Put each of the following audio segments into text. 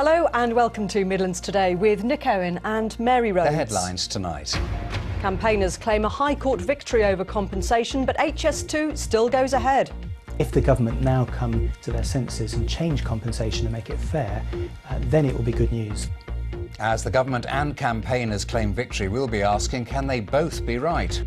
Hello and welcome to Midlands Today with Nick Owen and Mary Rhodes. The headlines tonight. Campaigners claim a High Court victory over compensation, but HS2 still goes ahead. If the government now come to their senses and change compensation and make it fair, then it will be good news. As the government and campaigners claim victory, we'll be asking, can they both be right?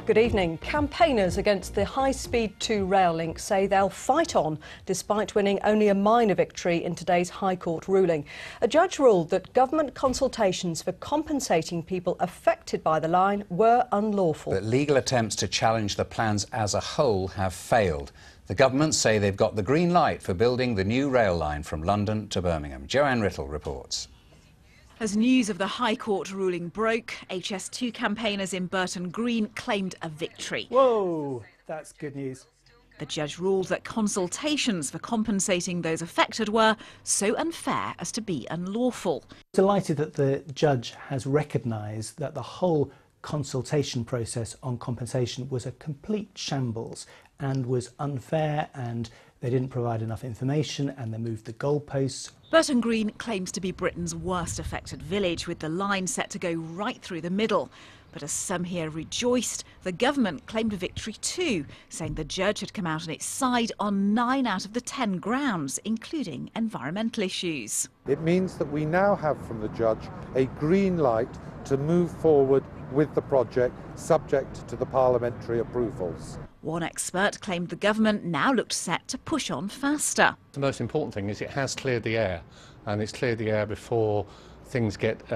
Good evening. Campaigners against the high-speed 2 rail link say they'll fight on despite winning only a minor victory in today's High Court ruling. A judge ruled that government consultations for compensating people affected by the line were unlawful. But legal attempts to challenge the plans as a whole have failed. The government say they've got the green light for building the new rail line from London to Birmingham. Joanne Riddle reports. As news of the High Court ruling broke, HS2 campaigners in Burton Green claimed a victory. Whoa, that's good news. The judge ruled that consultations for compensating those affected were so unfair as to be unlawful. Delighted that the judge has recognised that the whole consultation process on compensation was a complete shambles and was unfair, and they didn't provide enough information and they moved the goalposts. Burton Green claims to be Britain's worst affected village, with the line set to go right through the middle. But as some here rejoiced, the government claimed a victory too, saying the judge had come out on its side on 9 out of the 10 grounds, including environmental issues. It means that we now have from the judge a green light to move forward with the project, subject to the parliamentary approvals. One expert claimed the government now looked set to push on faster. The most important thing is it has cleared the air, and it's cleared the air before things get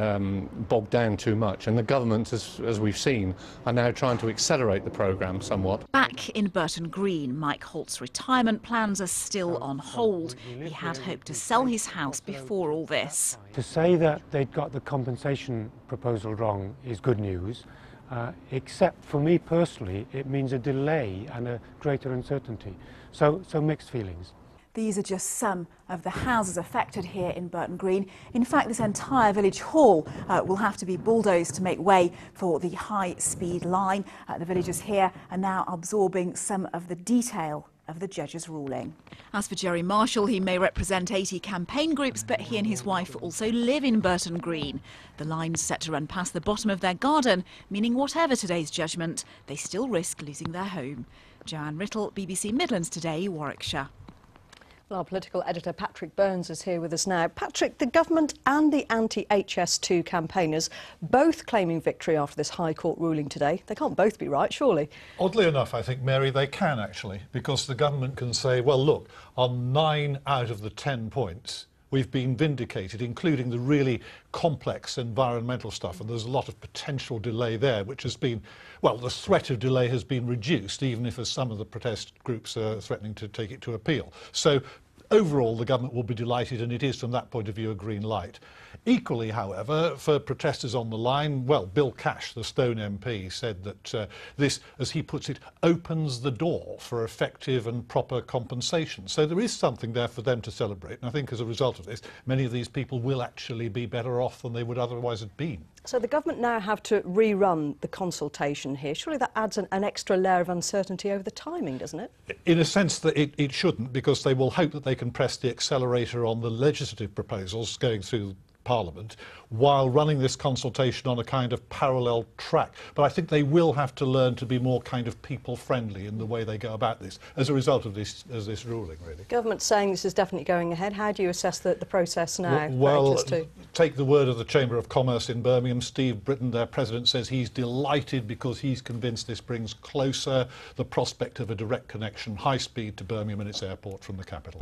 bogged down too much. And the government, as we've seen, are now trying to accelerate the programme somewhat. Back in Burton Green, Mike Holt's retirement plans are still on hold. He had hoped to sell his house before all this. To say that they'd got the compensation proposal wrong is good news, except for me personally, it means a delay and a greater uncertainty. So mixed feelings. These are just some of the houses affected here in Burton Green. In fact, this entire village hall will have to be bulldozed to make way for the high-speed line. The villagers here are now absorbing some of the detail of the judge's ruling. As for Jerry Marshall, he may represent 80 campaign groups, but he and his wife also live in Burton Green. The line's set to run past the bottom of their garden, meaning whatever today's judgment, they still risk losing their home. Joanne Riddle, BBC Midlands Today, Warwickshire. Well, our political editor Patrick Burns is here with us now. Patrick, the government and the anti-HS2 campaigners both claiming victory after this High Court ruling today. They can't both be right, surely. Oddly enough, I think, Mary, they can actually, because the government can say, well, look, on 9 out of the 10 points, we've been vindicated, including the really complex environmental stuff, and there's a lot of potential delay there, which has been, well, the threat of delay has been reduced, even if as some of the protest groups are threatening to take it to appeal. So overall, the government will be delighted, and it is, from that point of view, a green light. Equally, however, for protesters on the line, well, Bill Cash, the Stone MP, said that this, as he puts it, opens the door for effective and proper compensation. So there is something there for them to celebrate, and I think as a result of this, many of these people will actually be better off than they would otherwise have been. So the government now have to rerun the consultation here. Surely that adds an extra layer of uncertainty over the timing, doesn't it? In a sense that it shouldn't, because they will hope that they can press the accelerator on the legislative proposals going through Parliament while running this consultation on a kind of parallel track. But I think they will have to learn to be more kind of people-friendly in the way they go about this as a result of this ruling, really. Government's saying this is definitely going ahead. How do you assess the process now? Well, take the word of the Chamber of Commerce in Birmingham. Steve Britton, their president, says he's delighted because he's convinced this brings closer the prospect of a direct connection, high speed, to Birmingham and its airport from the capital.